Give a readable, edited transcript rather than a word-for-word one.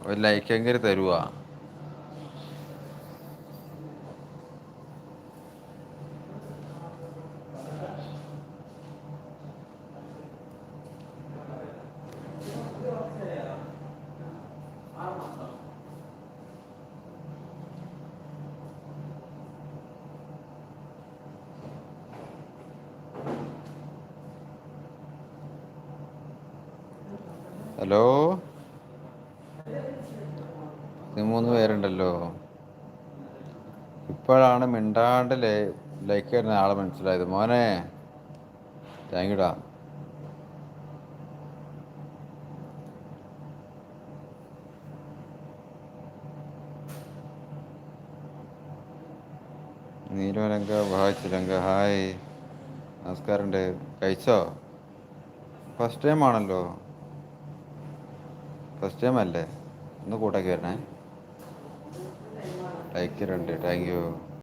ഒരു ലൈക്കെങ്കിലും തരുവാ. ഹലോ, 13 പേരുണ്ടല്ലോ. ഇപ്പോഴാണ് മിണ്ടാണ്ട് ലൈക്ക് തരുന്ന ആളെ മനസ്സിലായത്. മോനെ, താങ്ക് യുടാ. നീലോലങ്ക ഭാഗച്ചിലങ്ക ഹായ്, നമസ്കാരമുണ്ട്. കഴിച്ചോ? ഫസ്റ്റ് ടൈം ആണല്ലോ. ഫസ്റ്റ് ടൈം അല്ലേ? ഒന്ന് കൂട്ടാക്കി വരണേ. Like 2, thank you.